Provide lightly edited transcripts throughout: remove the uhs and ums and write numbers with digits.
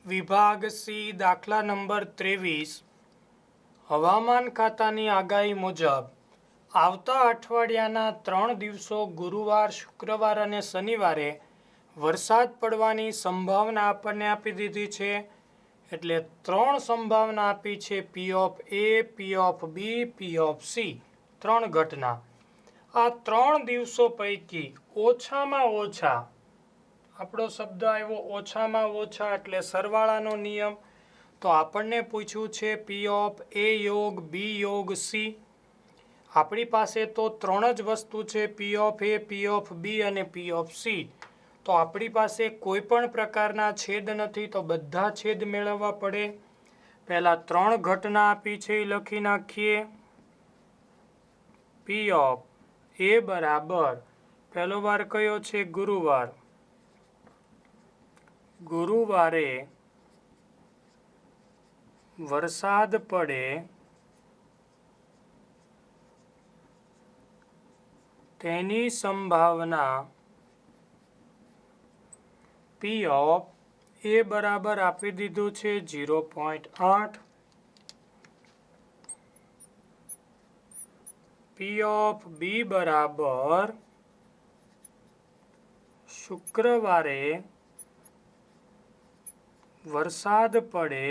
વિભાગ સી દાખલા નંબર 23 હવામાન ખાતાની આગાહી મુજબ આવતા અઠવાડિયાના 3 દિવસો ગુરુવાર, શુક્રવાર અને શનિવારે વરસાદ પડવાની સંભાવના આપણને આપી દીધી છે. એટલે 3 સંભાવના આપી છે, P of A, P of B, P of C. 3 ઘટના. આ 3 દિવસો પૈકી ઓછામાં ઓછા, આપણો શબ્દ આવ્યો ઓછામાં ઓછા એટલે સરવાળાનો નિયમ. તો આપણને પૂછ્યું છે પી ઓફ એ યોગ બી યોગ સી. આપણી પાસે તો 3 જ વસ્તુ છે, P of A, P of બી અને પી ઓફ સી. તો આપણી પાસે કોઈ પણ પ્રકારના છેદ નથી, તો બધા છેદ મેળવવા પડે. પહેલા 3 ઘટના આપી છે એ લખી નાખીએ. પી ઓફ એ બરાબર, પહેલો વાર કયો છે? ગુરુવાર. ગુરુવારે વરસાદ પડે તેની સંભાવના પી ઓફ એ બરાબર આપી દીધું છે 0.8. પી ઓફ બી બરાબર શુક્રવારે વરસાદ પડે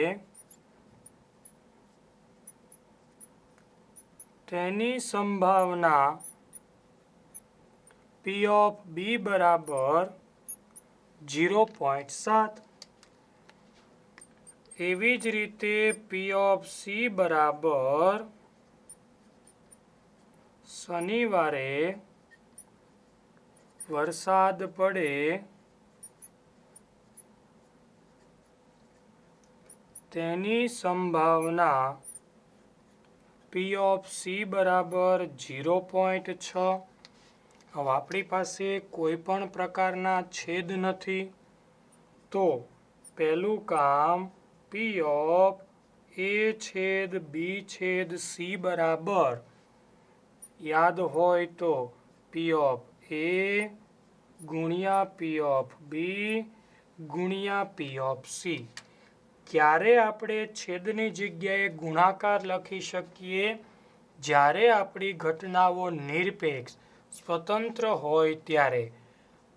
તેની સંભાવના પી ઓફ બી બરાબર 0.7. એવી જ રીતે પી ઓફ સી બરાબર શનિવારે વરસાદ પડે તેની સંભાવના પી ઓફ સી બરાબર 0.6. હવે આપણી પાસે કોઈ પણ પ્રકારના છેદ નથી, તો પહેલું કામ પી ઓફ એ છેદ બી છેદ સી બરાબર, યાદ હોય તો પી ઓફ એ ગુણ્યા પી ઓફ બી ગુણ્યા પી ઓફ સી. ક્યારે આપણે છેદની જગ્યાએ ગુણાકાર લખી શકીએ? જ્યારે આપણી ઘટનાઓ નિરપેક્ષ સ્વતંત્ર હોય ત્યારે.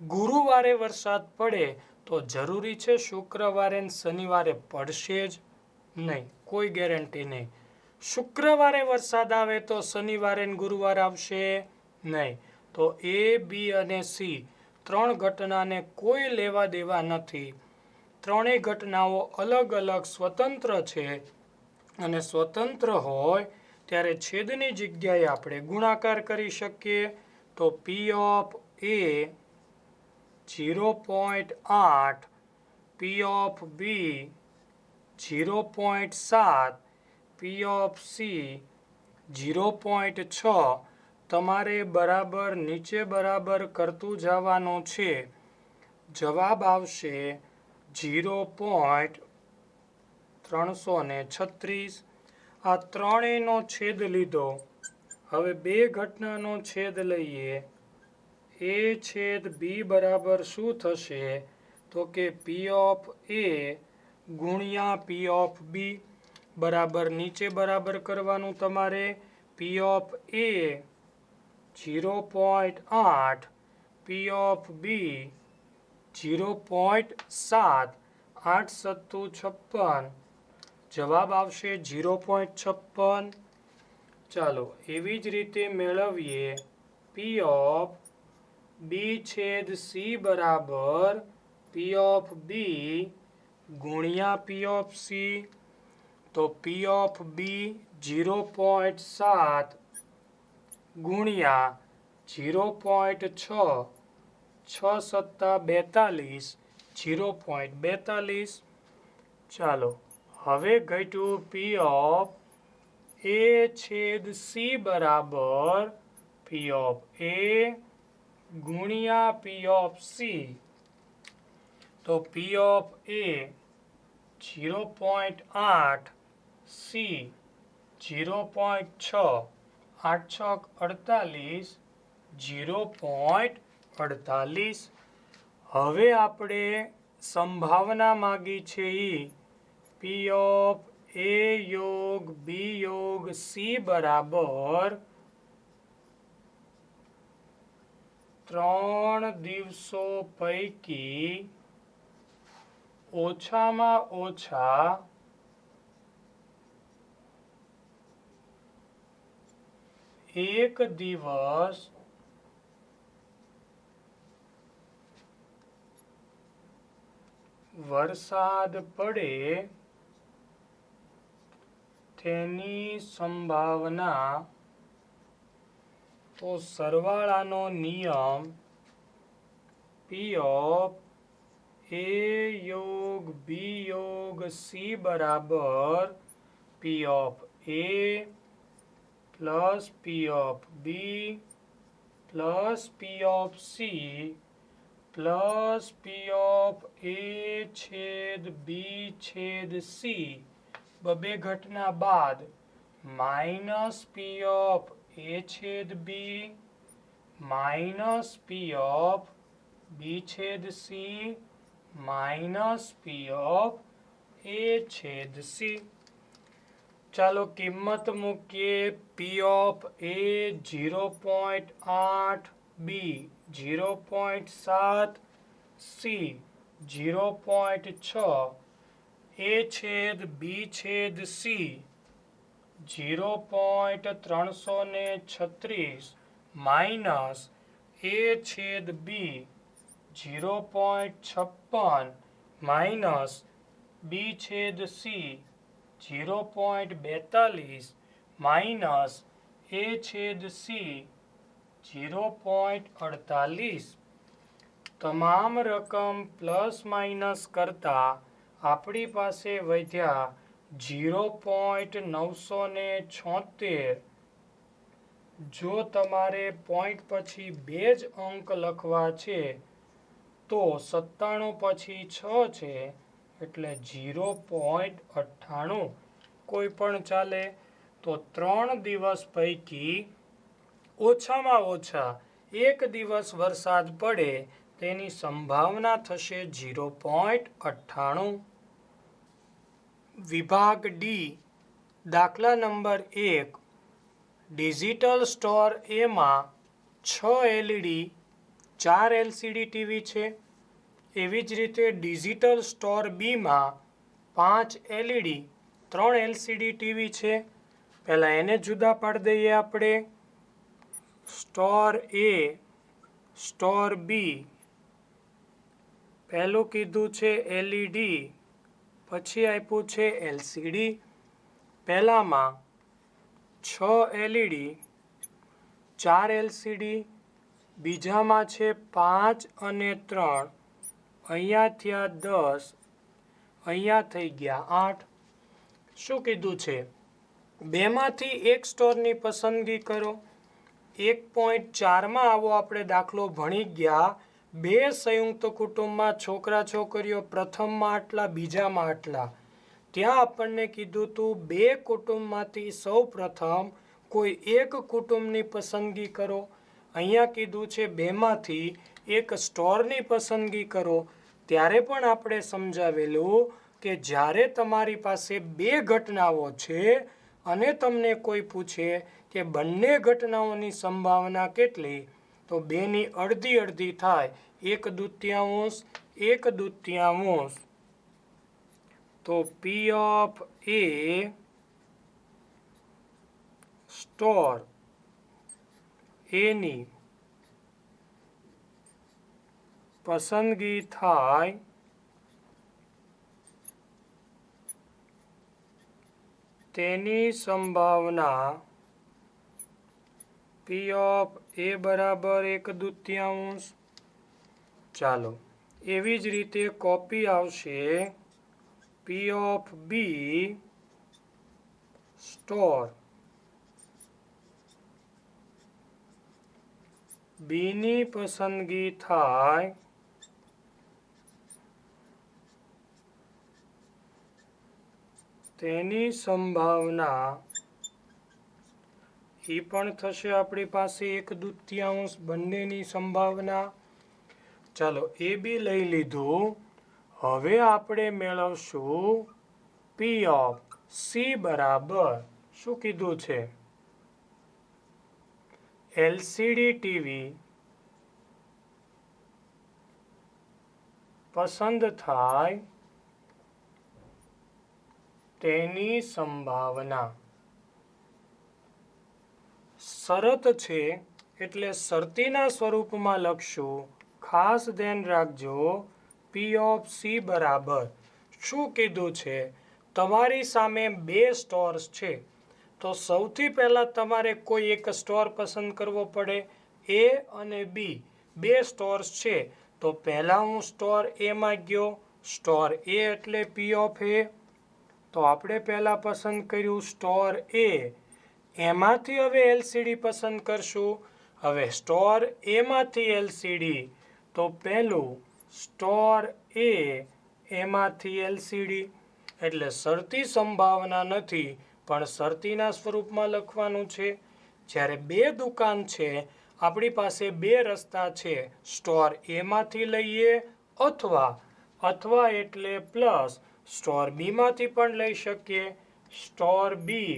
ગુરુવારે વરસાદ પડે તો જરૂરી છે શુક્રવારે અને શનિવારે પડશે જ નહીં, કોઈ ગેરંટી નહીં. શુક્રવારે વરસાદ આવે તો શનિવારે અને ગુરુવારે આવશે નહીં. તો એ, બી અને સી 3 ઘટનાને કોઈ લેવા દેવા નથી. ત્રણેય ઘટનાઓ અલગ અલગ સ્વતંત્ર છે, અને સ્વતંત્ર હોય ત્યારે છેદની જગ્યાએ આપણે ગુણાકાર કરી શકીએ. તો P of A 0.8, P of B 0.7, P of C 0.6. તમારે બરાબર નીચે બરાબર કરતું જવાનું છે. જવાબ આવશે 0.336. આ ત્રણેયનો છેદ લીધો. હવે 2 ઘટનાનો છેદ લઈએ. એ છેદ બી બરાબર શું થશે? તો કે પી ઓફ એ ગુણ્યા પી ઓફ બી બરાબર નીચે બરાબર કરવાનું તમારે. P of A 0.8, P of B 0.7. 8 સત્તુ 56. જવાબ આવશે 0.56. ચાલો એવી જ રીતે મેળવીએ. પી ઓફ બી છેદ સી બરાબર પી ઓફ બી ગુણ્યા પી ઓફ સી. તો પી ઓફ બી 0.7 ગુણ્યા 0.6. 6 સત્તા 42, 0.42. ચાલો હવે ઘટ્યું પી ઓફ એ છેદ સી બરાબર પી ઓફ એ ગુણ્યા પી ઓફ સી. તો પી ઓફ એ 0.8, સી 0.6. 8 છક 48, 0.48. હવે આપણે સંભાવના માગી છે એ પી ઓફ એ યોગ બી યોગ સી બરાબર 3 દિવસો પૈકી ઓછામાં ઓછા એક દિવસ વરસાદ પડે તેની સંભાવના. તો સરવાળાનો નિયમ પી ઓફ એ યોગ બી યોગ સી બરાબર P of A plus P of B plus P of C plus P of A છેદ બી છેદ સી બબે ઘટના બાદ માઇનસ પી ઓફ એ છેદ B minus P of B છેદ C minus P of A છેદ C. ચાલો કિંમત મૂકીએ. પી ઓફ એ 0.8 બી 0.7 સી 0.6 એ છેદ બી છેદ સી 0.336 માઇનસ એ છેદ બી 0.56 માઇનસ બી છેદ સી 0.42 માઇનસ એ છેદ સી 0.48. તમામ રકમ પ્લસ માઇનસ કરતા આપણી પાસે વધ્યા 0.976. જો તમારે પોઈન્ટ પછી બે જ અંક લખવા છે તો 97 પછી 6 છે એટલે 0.98 કોઈ પણ ચાલે. તો 3 દિવસ પૈકી ઓછામાં ઓછા એક દિવસ વરસાદ પડે તેની સંભાવના થશે 0.98. વિભાગ ડી દાખલા નંબર 1 ડિજિટલ સ્ટોર એમાં 6 એલઈડી 4 એલસીડી ટીવી છે. એવી જ રીતે ડિજિટલ સ્ટોર બીમાં 5 એલઈડી 3 એલસીડી ટીવી છે. પહેલાં એને જુદા પાડી દઈએ આપણે. સ્ટોર એ સ્ટોર બી પહેલું કીધું છે એલઈડી પછી આપ્યું છે એલસીડી. પહેલામાં 6 એલઈડી 4 એલસીડી બીજામાં છે 5 અને 3 અહીંયા થયા 10 અહીંયા થઈ ગયા 8. શું કીધું છે? બેમાંથી એક સ્ટોરની પસંદગી કરો. 1.4માં આવો આપણે દાખલો ભણી ગયા. બે સંયુક્ત કુટુંબમાં છોકરા છોકરીઓ પ્રથમમાં આટલા બીજામાં આટલા. ત્યાં આપણને કીધું હતું બે કુટુંબમાંથી સૌ પ્રથમ કોઈ એક કુટુંબની પસંદગી કરો. અહીંયા કીધું છે બેમાંથી એક સ્ટોરની પસંદગી કરો. ત્યારે પણ આપણે સમજાવેલું કે જ્યારે તમારી પાસે બે ઘટનાઓ છે અને તમને કોઈ પૂછે કે બંને ઘટનાઓની સંભાવના કેટલી તો બેની અડધી અડધી થાય 1/2 1/2. તો પી ઓફ એ સ્ટોર એની પસંદગી થાય તેની સંભાવના પી ઓફ એ બરાબર 1/2. ચાલો એવી જ રીતે કોપી આવશે. પી ઓફ બી સ્ટોર બીની પસંદગી થાય તેની સંભાવના એ પણ થશે આપણી પાસે 1/2 બંનેની સંભાવના. ચાલો એ બી લઈ લીધું. હવે આપણે મેળવશું પી ઓફ સી બરાબર શું કીધું છે? એલસીડી ટીવી પસંદ થાય તેની સંભાવના. શરત છે એટલે શરતીના સ્વરૂપમાં લખશું. ખાસ ધ્યાન રાખજો, પી ઓફ સી બરાબર શું કીધું છે? તમારી સામે બે સ્ટોર્સ છે, તો સૌથી પહેલાં તમારે કોઈ એક સ્ટોર પસંદ કરવો પડે. એ અને બી બે સ્ટોર્સ છે, તો પહેલાં હું સ્ટોર એમાં ગયો. સ્ટોર એ એટલે પી ઓફ એ. તો આપણે પહેલાં પસંદ કર્યું સ્ટોર એ. એમાંથી હવે એલસીડી પસંદ કરશું. હવે સ્ટોર એમાંથી એલસીડી, તો પહેલું સ્ટોર એ એમાંથી એલસીડી. એટલે શરતી સંભાવના નથી, પણ શરતીના સ્વરૂપમાં લખવાનું છે. જ્યારે બે દુકાન છે, આપણી પાસે બે રસ્તા છે. સ્ટોર એમાંથી લઈએ અથવા એટલે પ્લસ સ્ટોર બીમાંથી પણ લઈ શકીએ. સ્ટોર બી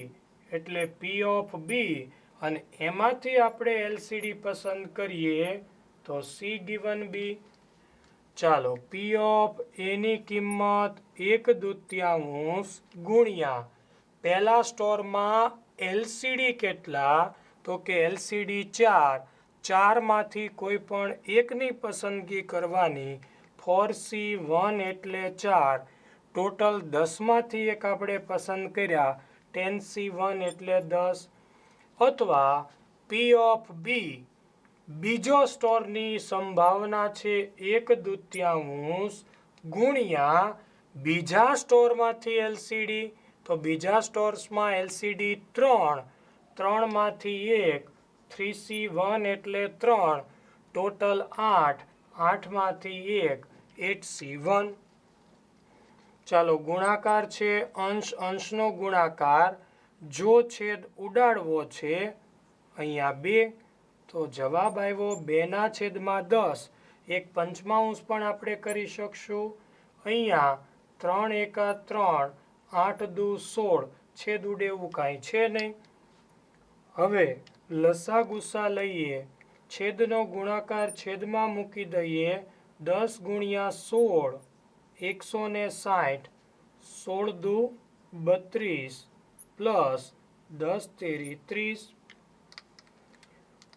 એટલે પી ઓફ બી, અને એમાંથી આપણે એલસીડી પસંદ કરીએ તો સી ગિવન બી. ચાલો, પી ઓફ એની કિંમત 1/2 ગુણ્યા પહેલા સ્ટોરમાં એલસીડી કેટલા? તો કે એલસીડી 4. 4માંથી કોઈ પણ એકની પસંદગી કરવાની. 4C1 એટલે 4. ટોટલ 10માંથી એક આપણે પસંદ કર્યા. 10C1 એટલે 10. અથવા પી ઓફ બી બીજો સ્ટોરની સંભાવના છે 1/2 ગુણ્યા બીજા સ્ટોરમાંથી એલસીડી. તો બીજા સ્ટોર્સમાં એલસીડી 3. 3માંથી 1. 3C1 એટલે 3. ટોટલ 8. 8માંથી 1. 8C1. ચાલો, ગુણાકાર છે અંશ અંશનો ગુણાકાર. જો છેદ ઉડાડવો છે, અહીંયા 2, તો જવાબ આવ્યો 2/10. એક પંચમાંશ પણ આપણે કરી શકશું. અહીંયા 3 એકા 3, 8 દુ 16. છેદ ઉડે એવું કાંઈ છે નહીં. હવે લસા ગુસા લઈએ. છેદનો ગુણાકાર છેદમાં મૂકી દઈએ. 10 ગુણ્યા 16 160. 16 દુ 32 પ્લસ 10 તેરી 30.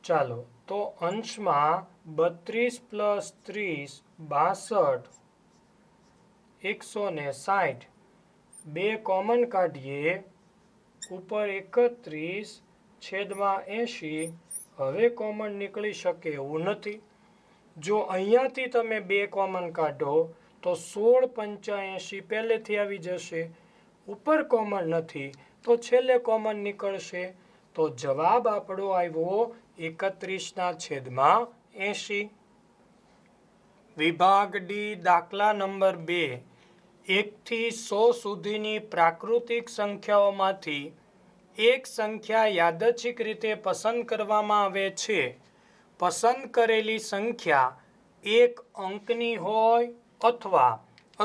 ચાલો, તો અંશમાં 32 પ્લસ 30 62. 160. 2 કોમન કાઢીએ. ઉપર 31 છેદમાં 80. હવે કોમન નીકળી શકે એવું નથી. જો અહીંયાથી તમે 2 કોમન કાઢો તો 16 × 85 પહેલેથી આવી જશે. ઉપર કોમન નથી તો છેલ્લે કોમન નીકળશે. તો જવાબ આપણો આવ્યો 31/80. વિભાગ ડી, દાખલા નંબર 2. 1 થી 100 સુધીની પ્રાકૃતિક સંખ્યાઓમાંથી એક સંખ્યા યાદચ્છિક રીતે પસંદ કરવામાં આવે છે. પસંદ કરેલી સંખ્યા એક અંકની હોય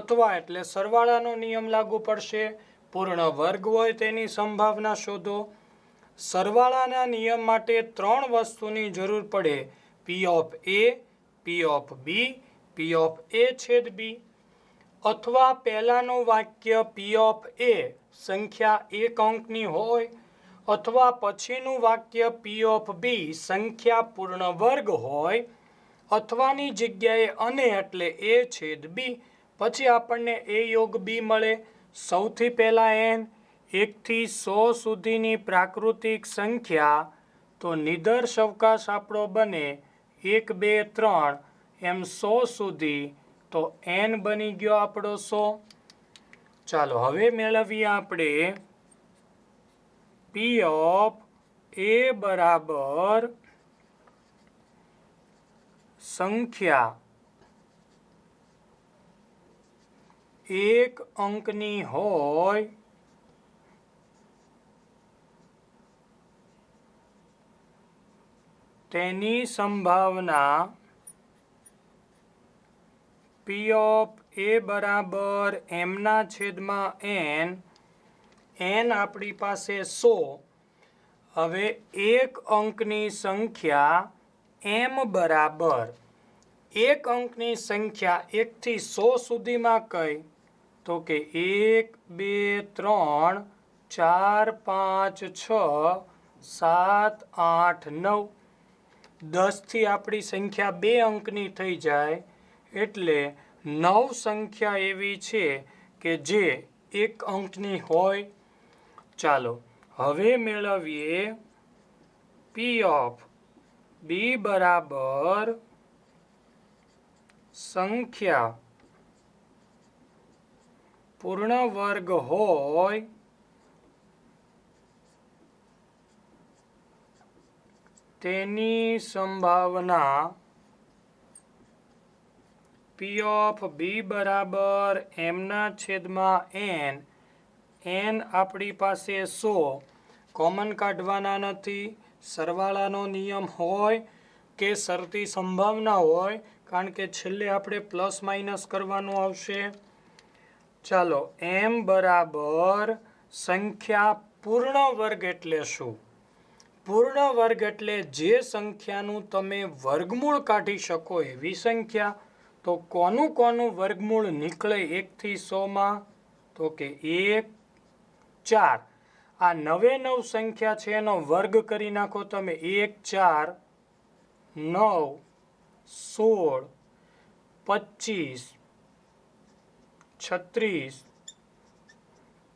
અથવા એટલે સરવાળાનો નિયમ લાગુ પડશે. પૂર્ણ વર્ગ હોય તેની સંભાવના શોધો. સરવાળાના નિયમ માટે 3 વસ્તુની જરૂર પડે. P of A, P of B, P of A છેદ બી. અથવા પહેલાનું વાક્ય પી ઓફ એ સંખ્યા એક અંકની હોય, અથવા પછીનું વાક્ય પી ઓફ બી સંખ્યા પૂર્ણ વર્ગ હોય, અથવાની જગ્યાએ અને એટલે એ છેદ બી. પછી આપણને એ યોગ બી મળે. સૌથી પહેલાં એન, 1 થી 100 સુધીની પ્રાકૃતિક સંખ્યા, તો નિદર્શ અવકાશ આપણો બને 1 2 3 એમ 100 સુધી. તો એન બની ગયો આપણો 100. ચાલો, હવે મેળવીએ આપણે પી ઓફ એ બરાબર સંખ્યા એક અંકની હોય તેની સંભાવના પી ઓફ એ બરાબર એમના છેદમાં એન આપણી પાસે 100. હવે એક અંકની સંખ્યા એમ બરાબર એક અંકની સંખ્યા 1 થી 100 સુધીમાં કઈ? તો કે 1 2 3 4 5 6 7 8 9. 10 થી આપણી સંખ્યા 2 અંકની થઈ જાય એટલે 9 સંખ્યા એવી છે કે જે 1 અંકની હોય. ચાલો હવે મેળવીએ પી ઓફ બી બરાબર સંખ્યા પૂર્ણ વર્ગ હોય તેની સંભાવના પી ઓફ બી બરાબર એમના છેદમાં એન આપણી પાસે 100. કોમન કાઢવાના નથી. સરવાળાનો નિયમ હોય કે શરતી સંભાવના હોય, કારણ કે છેલ્લે આપણે પ્લસ માઇનસ કરવાનું આવશે. ચાલો એમ બરાબર સંખ્યા પૂર્ણ વર્ગ એટલે શું? પૂર્ણ વર્ગ એટલે જે સંખ્યાનું તમે વર્ગમૂળ કાઢી શકો એવી સંખ્યા. તો કોનું વર્ગમૂળ નીકળે 1 થી 100માં? તો કે 1 4. આ 9 સંખ્યા છે એનો વર્ગ કરી નાખો તમે. 1 4 9 16 25 36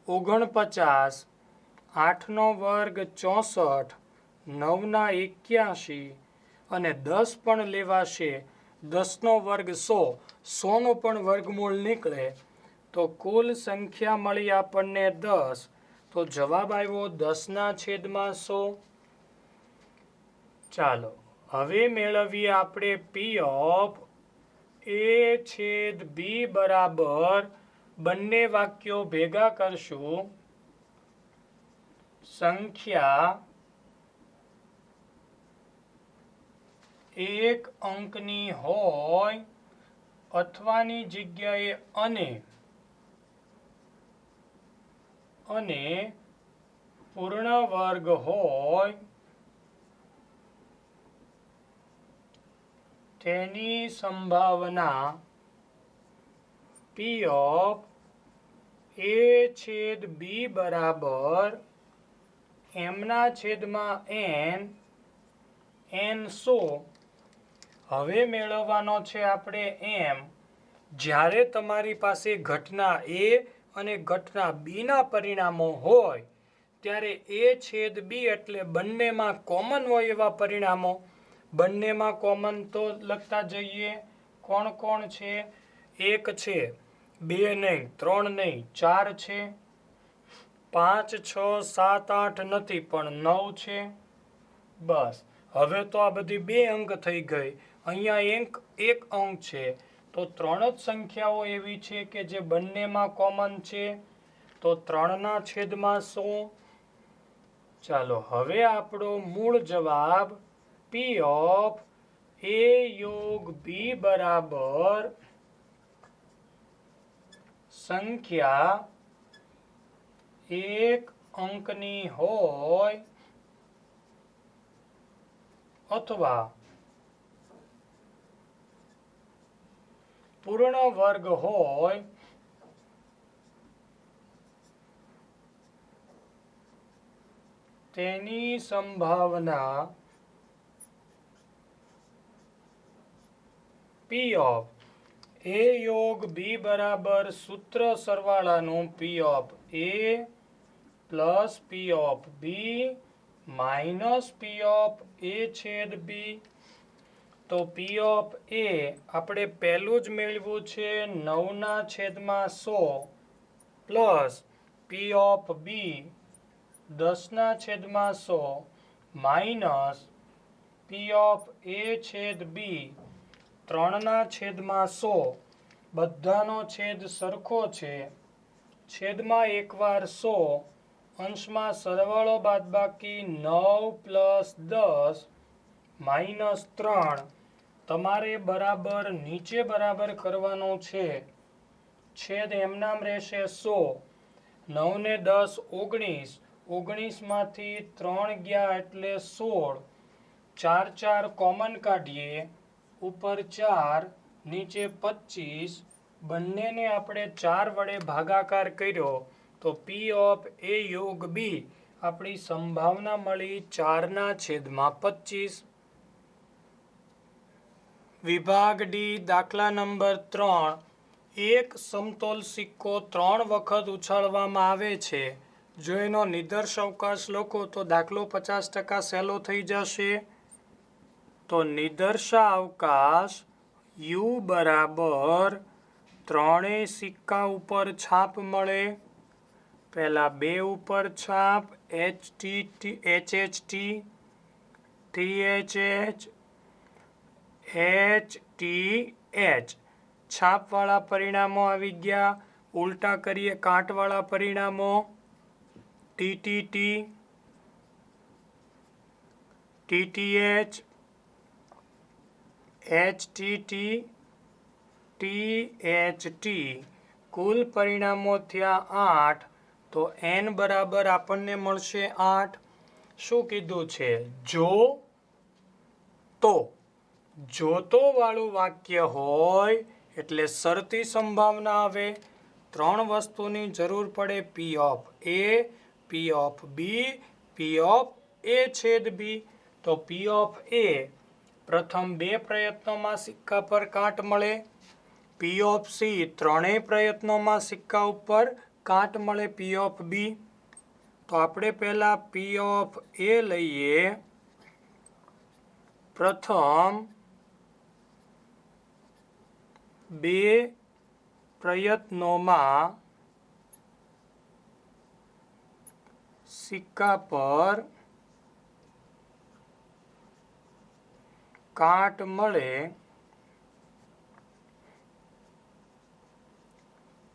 49 8નો વર્ગ 64 9ના 81 અને 10 પણ લેવાશે. 10નો વર્ગ 100. 100નું પણ વર્ગમૂળ નીકળે તો કુલ સંખ્યા મળી આપણને 10. તો જવાબ આવ્યો 10ના છેદમાં 100. ચાલો હવે મેળવીએ આપણે પી ઓફ એ છેદ બી બરાબર બંને વાક્યો ભેગા કરશું. સંખ્યા એક અંકની હોય અથવાની જગ્યાએ અને પૂર્ણ વર્ગ હોય તેની સંભાવના પી ઓફ એ છેદ બી બરાબર એમના છેદમાં એન 100. હવે મેળવવાનો છે આપણે એમ. જ્યારે તમારી પાસે ઘટના એ અને ઘટના બીના પરિણામો હોય ત્યારે એ છેદ બી એટલે બંનેમાં કોમન હોય એવા પરિણામો. બંનેમાં કોમન તો લખતા જઈએ. કોણ કોણ છે? 1 છે, 2 નહીં, 3 નહીં, 4 છે, 5 6 7 8 નથી પણ 9 છે. બસ હવે તો આ બધી 2 અંક થઈ ગઈ. અહીંયા એક અંક છે તો 3 જ સંખ્યાઓ એવી છે કે જે બંનેમાં કોમન છે. તો 3ના છેદમાં 100. ચાલો હવે આપણો મૂળ જવાબ પી ઓફ એ યોગ બી બરાબર સંખ્યા એક અંકની હોય અથવા પૂર્ણ વર્ગ હોય તેની સંભાવના પી ઓફ એ યોગ બી બરાબર સૂત્ર સરવાળાનું P of A plus P of B minus P of A છેદ બી. તો પી ઓફ એ આપણે પહેલું જ મેળવ્યું છે 9ના છેદમાં 100 પ્લસ પી ઓફ બી 10ના છેદમાં 100 માઇનસ પી ઓફ એ છેદ બી 3ના છેદમાં 100. બધાનો છેદ સરખો છે. છેદમાં એકવાર 100, અંશમાં સરવાળો બાદબાકી 9 + 10 -3 તમારે બરાબર નીચે બરાબર કરવાનો છે. છેદ એમનામ રહેશે 100. 9 ને 10 19. 19માંથી 3 ગયા એટલે 16. 4 4 કોમન કાઢીએ, ઉપર 4 નીચે 25. બંનેને આપણે 4 વડે ભાગાકાર કર્યો તો પી ઓફ એ યોગ બી આપણી સંભાવના મળી 4/25. વિભાગ ડી દાખલા નંબર 3. એક સમતોલ સિક્કો 3 વખત ઉછાળવામાં આવે છે. જો એનો નિદર્શ અવકાશ લખો તો દાખલો 50% સહેલો થઈ જશે. તો નિદર્શા અવકાશ યુ બરાબર 3 સિક્કા ઉપર છાપ મળે. પહેલા 2 ઉપર છાપ HHT, THH, HTH. છાપવાળા પરિણામો આવી ગયા. ઉલટા કરીએ કાંટવાળા પરિણામો. TTT, TTH, HTT, THT. કુલ પરિણામો થયા 8. તો n બરાબર આપણને મળશે 8. શું કીધું છે? જોતો વાળું વાક્ય હોય એટલે શરતી સંભાવના આવે. 3 વસ્તુની જરૂર પડે. P of A, P of B, P of A છેદ બી. તો પી ઓફ એ પ્રથમ 2 પ્રયત્નોમાં સિક્કા પર કાંટ મળે. પી ઓફ સી 3 પ્રયત્નોમાં સિક્કા ઉપર કાંટ મળે. પી ઓફ બી તો આપણે પહેલા પી ઓફ એ લઈએ. પ્રથમ 2 પ્રયત્નોમાં સિક્કા પર કાંટ મળે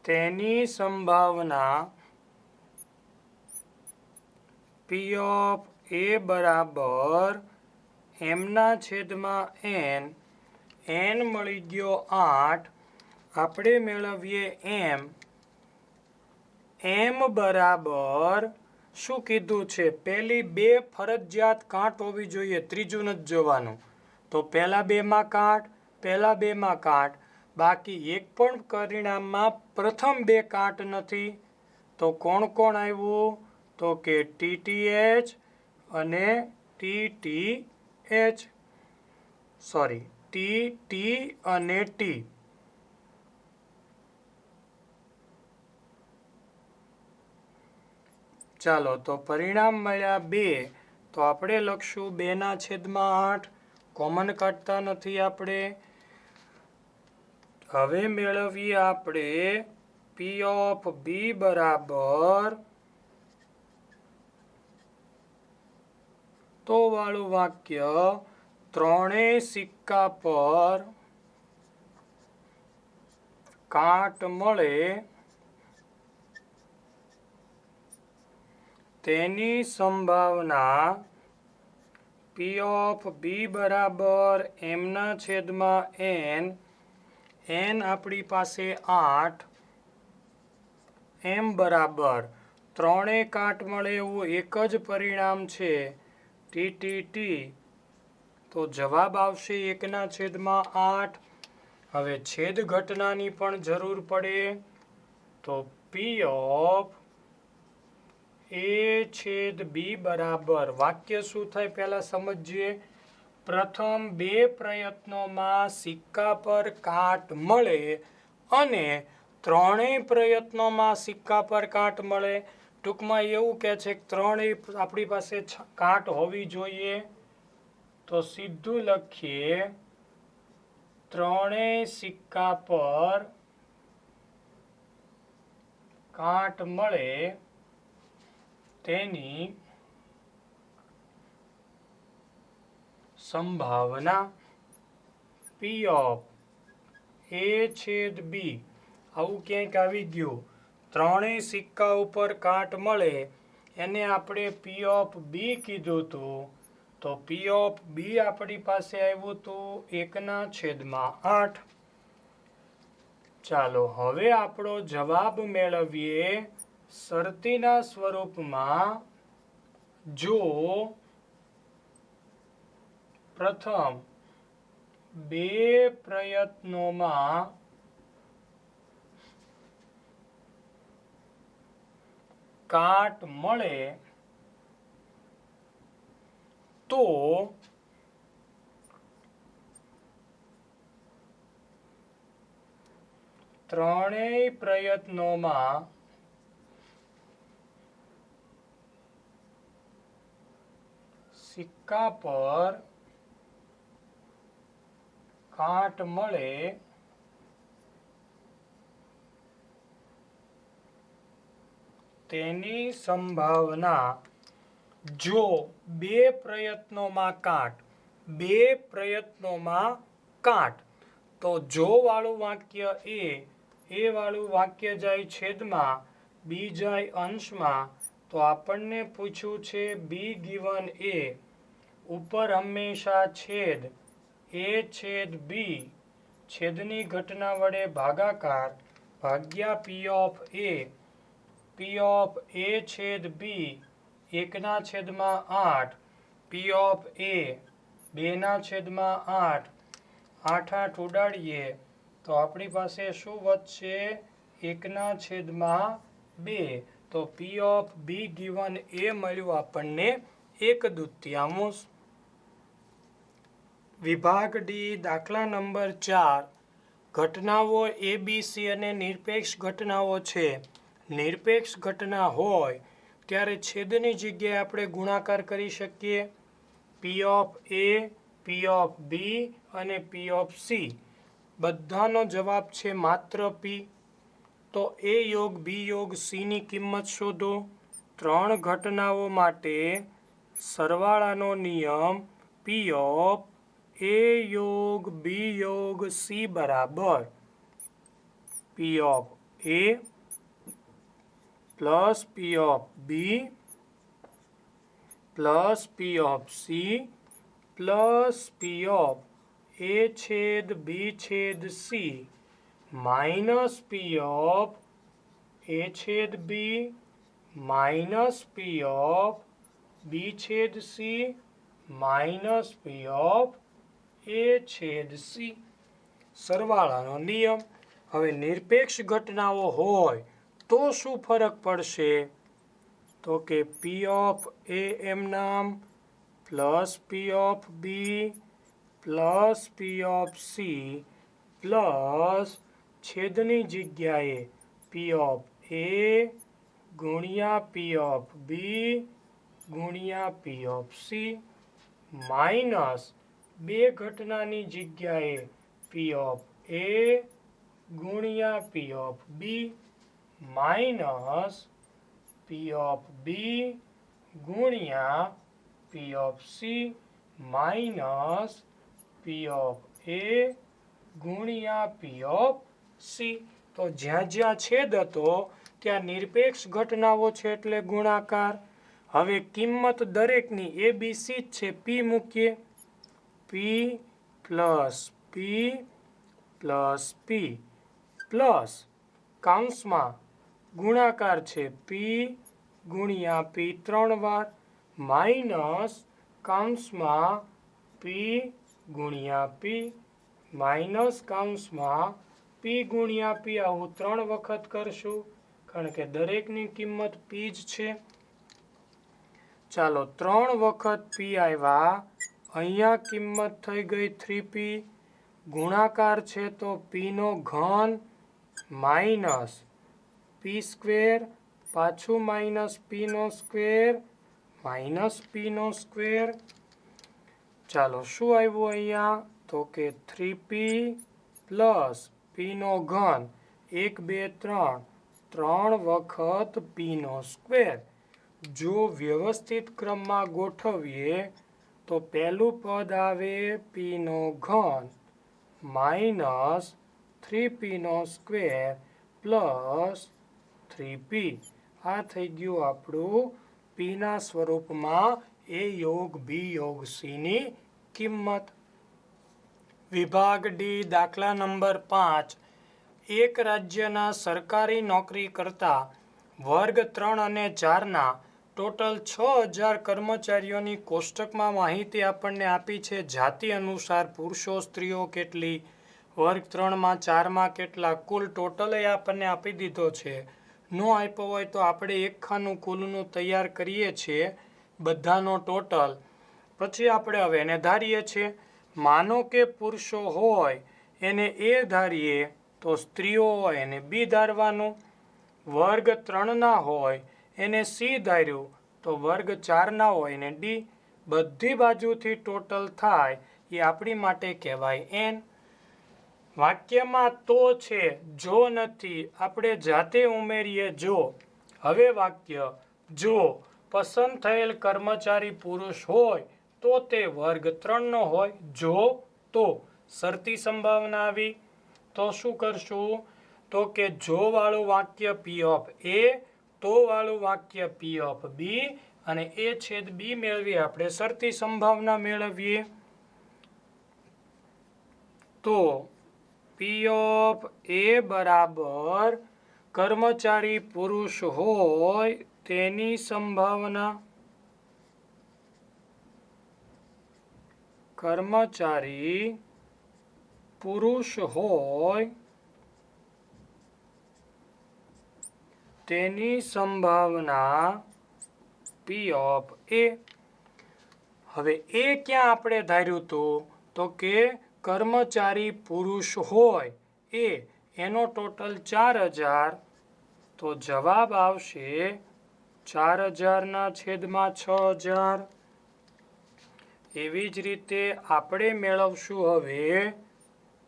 તેની સંભાવના પી ઓફ એ બરાબર એમના છેદમાં n મળી ગયો 8. આપણે મેળવીએ m બરાબર શું કીધું છે? પહેલી 2 ફરજિયાત કાંટ હોવી જોઈએ, ત્રીજું નથી જોવાનું. તો પહેલા 2માં કાંટ, પહેલા 2માં કાંટ, બાકી એક પણ પરિણામમાં પ્રથમ 2 કાંટ નથી. તો કોણ કોણ આવ્યું? તો કે TTH અને TTH, સોરી TT અને T. ચાલો તો પરિણામ મળ્યા 2. તો આપણે લખશું 2/8. કોમન કાઢતા નથી આપણે. હવે મેળવીએ આપણે પી ઓફ બી બરાબર તો વાળું વાક્ય 3 સિક્કા પર કાંટ મળે તેની સંભાવના પી ઓફ બી બરાબર એમના છેદમાં n આપણી પાસે 8. m બરાબર 3 કાંટ મળે એવું એક જ પરિણામ છે TTT. તો જવાબ આવશે 1/8. હવે છેદ ઘટનાની પણ જરૂર પડે. તો પી ઓફ એ છેદ બી બરાબર વાક્ય શું થાય પહેલા સમજીએ. પ્રથમ 2 પ્રયત્નોમાં સિક્કા પર કાંટ મળે અને 3 પ્રયત્નોમાં સિક્કા પર કાંટ મળે. ટૂંકમાં એવું કહે છે કે 3 આપણી પાસે કાંટ હોવી જોઈએ. તો સીધું લખીએ 3 સિક્કા પર કાંટ મળે તેની સંભાવના પી ઓફ એ છેદ બી. આવું ક્યાંક આવી ગયું. 3 સિક્કા ઉપર કાંટ મળે એને આપણે પી ઓફ બી કીધું હતું. તો પી ઓફ બી આપણી પાસે આવ્યું હતું 1/8. ચાલો હવે આપણો જવાબ મેળવીએ શરતીના સ્વરૂપમાં. જો પ્રથમ 2 પ્રયત્નોમાં કાટ મળે તો ત્રણેય પ્રયત્નોમાં સિક્કા પર કાટ મળે તેની સંભાવના. જો 2 પ્રયત્નોમાં કાટ, તો જો વાળું વાક્ય એ વાળું વાક્ય જાય છેદમાં, બી જાય અંશમાં. તો આપણને પૂછ્યું છે બી ગિવન એ ઉપર હંમેશા છેદ એ છેદ બી છેદની ઘટના વડે ભાગાકાર ભાગ્યા પી of A. P of A છેદ બી 1/8. પી ઓફ એ 2/8. 8 ઉડાડીએ તો આપણી પાસે શું વધશે? 1/2. તો પી ઓફ બી ગિવન એ મળ્યું આપણને 1/2. વિભાગ ડી દાખલા નંબર 4. ઘટનાઓ એબીસી અને નિરપેક્ષ ઘટનાઓ છે. નિરપેક્ષ ઘટના હોય ત્યારે છેદની જગ્યાએ આપણે ગુણાકાર કરી શકીએ. પી ઓફ એ, પી ઓફ બી અને પી ઓફ સી બધાનો જવાબ છે માત્ર પી. તો એ યોગ બી યોગ સીની કિંમત શોધો. 3 ઘટનાઓ માટે સરવાળાનો નિયમ પી ઓફ એ યોગ બી યોગ સી બરાબર P of A plus P of B plus P of C plus P of A છેદ બી છેદ C minus P of A છેદ B minus P of B છેદ C minus P of A છેદ C. સરવાળાનો નિયમ. હવે નિરપેક્ષ ઘટનાઓ હોય તો શું ફરક પડશે? તો કે પી ઓફ એ એમ નામ plus P of B plus P of C plus છેદની જગ્યાએ પી ઓફ એ ગુણ્યા પી ઓફ બી ગુણ્યા પી ઓફ સી માઇનસ 2 ઘટનાની જગ્યાએ પી ઓફ એ ગુણ્યા P of B minus P of B ગુણ્યા P of C minus P of A ગુણ્યા P of C. તો જ્યાં જ્યાં છેદ હતો ત્યાં નિરપેક્ષ ઘટનાઓ છે એટલે ગુણાકાર. હવે કિંમત દરેકની એ બી સી જ છે, પી મૂકીએ. P plus P plus P plus કૌંસમાં ગુણાકાર છે પી ગુણ્યા પી 3 વાર માઇનસ કૌંસમાં પી ગુણ્યા પી માઇનસ કૌંસમાં પી ગુણ્યા પી. આવું 3 વખત કરશું કારણ કે દરેકની કિંમત પી જ છે. ચાલો 3 વખત પી આવ્યા. અહીંયા કિંમત થઈ ગઈ 3p. ગુણાકાર છે તો પીનો ઘન માઇનસ પી સ્ક્વેર પાછું માઇનસ પીનો સ્ક્વેર માઇનસ પીનો સ્ક્વેર. ચાલો શું આવ્યું અહીંયા? તો કે 3p પ્લસ પીનો ઘન 1 2 3 વખત પીનો સ્ક્વેર. જો વ્યવસ્થિત ક્રમમાં ગોઠવીએ તો પહેલું પદ આવે પીનો ઘન માઇનસ 3pનો સ્ક્વેર પ્લસ 3p. આ થઈ ગયું આપણું પીના સ્વરૂપમાં A યોગ B યોગ C ની કિંમત. વિભાગ ડી દાખલા નંબર 5. એક રાજ્યના સરકારી નોકરી કરતા વર્ગ 3 અને 4ના ટોટલ 6000 કર્મચારીઓની કોષ્ટકમાં માહિતી આપણને આપી છે. જાતિ અનુસાર પુરુષો સ્ત્રીઓ કેટલી, વર્ગ 3માં 4માં કેટલા, કુલ ટોટલ એ આપણને આપી દીધો છે. નો આપ્યો હોય તો આપણે એક ખાનું કુલનું તૈયાર કરીએ છીએ, બધાનો ટોટલ. પછી આપણે હવે એને ધારીએ છીએ. માનો કે પુરુષો હોય એને એ ધારીએ તો સ્ત્રીઓ હોય એને બી ધારવાનું. વર્ગ 3ના હોય એને સી ધાર્યું તો વર્ગ 4ના હોય એને ડી. બધી બાજુથી ટોટલ થાય એ આપણી માટે કહેવાય એન. વાક્યમાં તો છે, જો નથી, આપણે જાતે ઉમેરીએ જો. હવે વાક્ય જો પસંદ થયેલ કર્મચારી પુરુષ હોય તો તે વર્ગ 3નો હોય. જો તો શરતી સંભાવના આવી તો શું કરશું? તો કે જો વાળું વાક્ય P ઓફ A, તો વાળું વાક્ય P ઓફ B અને A છેદ B મેળવી આપણે શરતી સંભાવના મેળવીએ. તો P ઓફ A બરાબર કર્મચારી પુરુષ હોય તેની સંભાવના, કર્મચારી પુરુષ હોય તેની સંભાવના P ઓફ A. હવે એ ક્યાં આપણે ધાર્યું હતું? તો કે કર્મચારી પુરુષ હોય એ એનો ટોટલ 4000. તો જવાબ આવશે 4000ના છેદમાં 6000. એવી જ રીતે આપણે મેળવશું હવે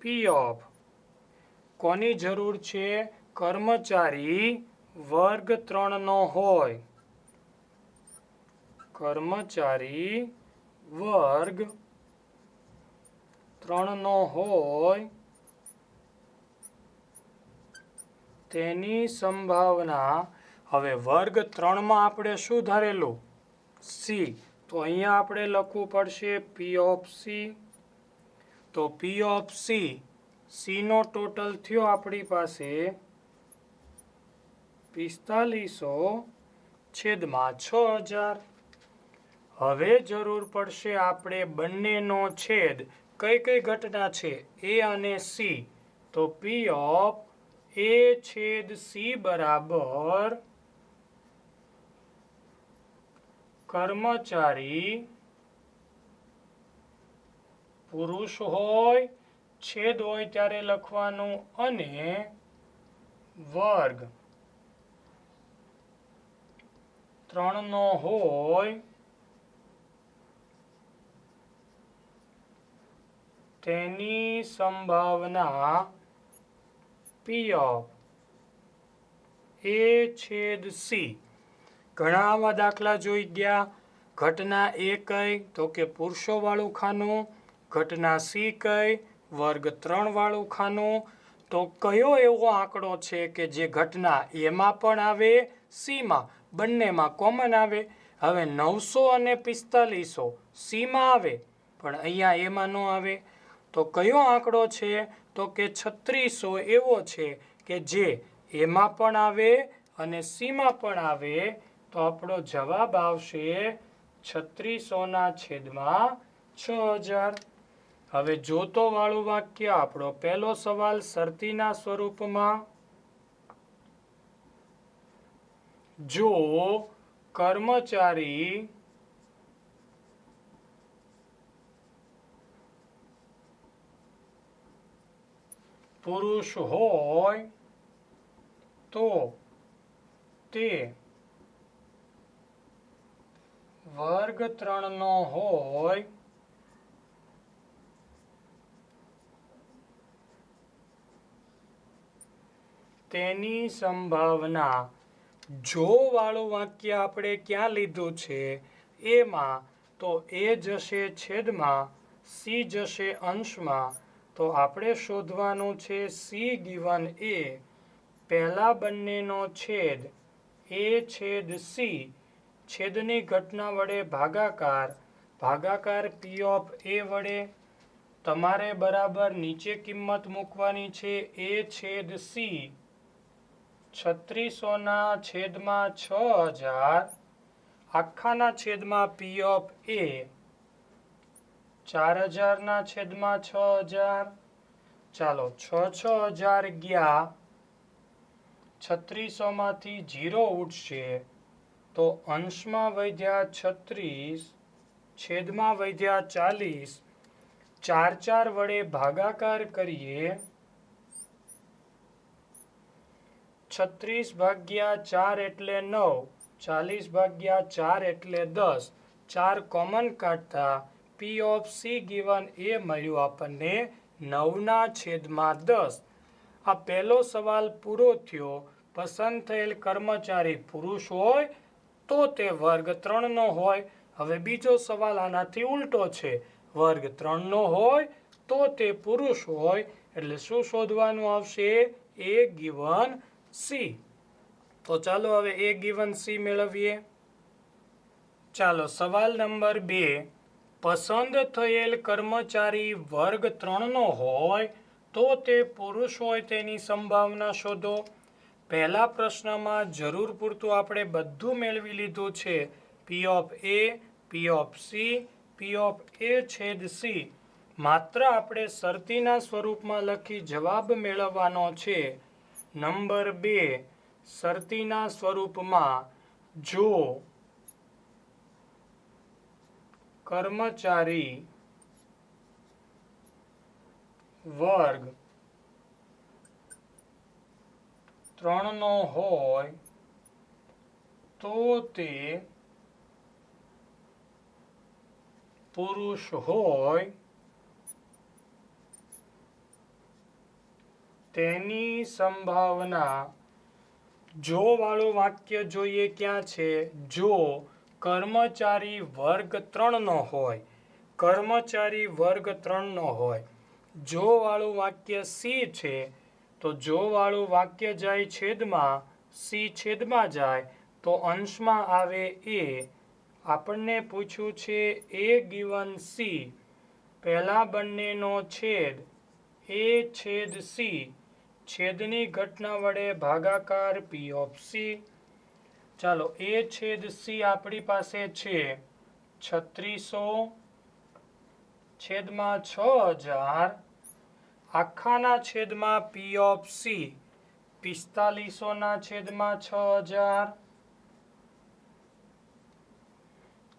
P ઓફ કોની જરૂર છે? કર્મચારી વર્ગ 3નો હોય. કર્મચારી વર્ગ 3નો હોય તેની સંભાવના. હવે વર્ગ 3માં આપણે શું ધારેલું? સી. તો અહીંયા આપણે લખવું પડશે P ઓફ C. તો P ઓફ C, Cનો ટોટલ થયો આપણી પાસે 4500 છેદમાં 6000. હવે જરૂર પડશે આપણે બંનેનો છેદ. કઈ કઈ ઘટના છે? A અને C. તો P ઓફ A છેદ C બરાબર કર્મચારી પુરુષ હોય, છેદ હોય ત્યારે લખવાનું, અને વર્ગ 3નો હોય તેની સંભાવના P ઓફ A છેદ C. ઘણા આવા દાખલા જોઈ ગયા. ઘટના A કઈ? તો કે પુરુષોવાળું ખાનું. ઘટના C કઈ? વર્ગ 3 વાળું ખાનું. તો કયો એવો આંકડો છે કે જે ઘટના એમાં પણ આવે, Cમાં, બંનેમાં કોમન આવે? હવે 900 અને 4500 Cમાં આવે પણ અહીંયા એમાં ન આવે. તો કયો આંકડો છે? તો કે 3600 એવો છે કે જે એમાં પણ આવે અને Cમાં પણ આવે. તો આપણો જવાબ આવશે 3600ના છેદમાં 6000. હવે જોતો વાળું વાક્ય આપણો પહેલો સવાલ શરતીના સ્વરૂપમાં. જો કર્મચારી પુરુષ હોય તો તે વર્ગ 3નો હોય તેની સંભાવના. જો વાળું વાક્ય આપણે ક્યાં લીધું છે? એમાં. તો એ જશે છેદમાં, સી જશે અંશમાં. તો આપણે શોધવાનું છે સી ગિવન એ. પહેલા બંનેનો છેદ A છેદ C છેદની ઘટના વડે ભાગાકાર ભાગાકાર પી ઓફ એ વડે તમારે બરાબર નીચે કિંમત મૂકવાની છે એ છેદ સી 3600/6000 આખાના છેદમાં પી ઓફ એ 4000/6000 ચાલો 6,6000 ગયા 3600 માંથી 0 ઉઠશે તો અંશમાં વધ્યા 36 છેદમાં વધ્યા 40 4 વડે ભાગાકાર કરીએ 36/4 એટલે 9 40/4 એટલે 10 4 કોમન કાઢતા પી ઓફ સી ગિવન એ મળ્યું આપણને 9/10 આ પહેલો સવાલ પૂરો થયો પસંદ થયેલ કર્મચારી પુરુષ હોય તો તે વર્ગ 3 નો હોય હવે બીજો સવાલ આનાથી ઉલટો છે વર્ગ 3 નો હોય તો તે પુરુષ હોય એટલે શું શોધવાનું આવશે એ ગિવન સી તો ચાલો હવે એ ગિવન સી મેળવીએ ચાલો સવાલ નંબર 2 પસંદ થયેલ કર્મચારી વર્ગ 3 નો હોય તો તે પુરુષ હોય તેની સંભાવના શોધો પહેલા પ્રશ્નમાં જરૂર પૂરતું આપણે બધું મેળવી લીધું છે P of A P of C P of A છેદ સી માત્ર આપણે શરતીના સ્વરૂપમાં લખી જવાબ મેળવવાનો છે નંબર 2 શરતીના સ્વરૂપમાં જો કર્મચારી વર્ગ 3 નો હોય તો તે પુરુષ હોય તેની સંભાવના જો વાળું વાક્ય જોઈએ ક્યાં છે જો કર્મચારી વર્ગ 3 નો હોય કર્મચારી વર્ગ 3 નો હોય જો વાળું વાક્ય સી છે તો જો વાળું વાક્ય જાય છેદમાં સી છેદમાં જાય તો અંશમાં આવે એ આપણને પૂછ્યું છે એ ગિવન સી પહેલા બંનેનો છેદ એ છેદ સી છેદની ઘટના વડે ભાગાકાર પી ઓફ સી ચાલો એ છેદ સી આપણી પાસે છે 3600/6000 આખાના છેદમાં પી ઓફ સી 4500/6000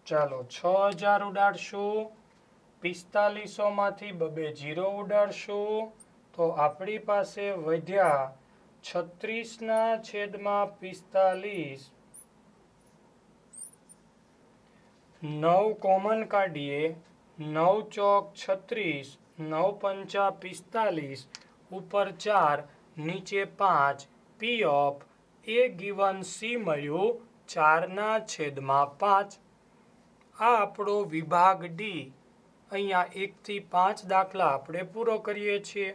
ચાલો 6000 ઉડાડશું 4500 માંથી 2 0 ઉડાડશું તો આપણી પાસે વધ્યા 36/45 9 કોમન કાઢીએ 9 ચોક 36 9 પંચા 45 ઉપર 4 નીચે 5 પી ઓફ એ ગિવન સી મળ્યું 4/5 આ આપણો વિભાગ ડી અહીંયા 1 થી 5 દાખલા આપણે પૂરો કરીએ છીએ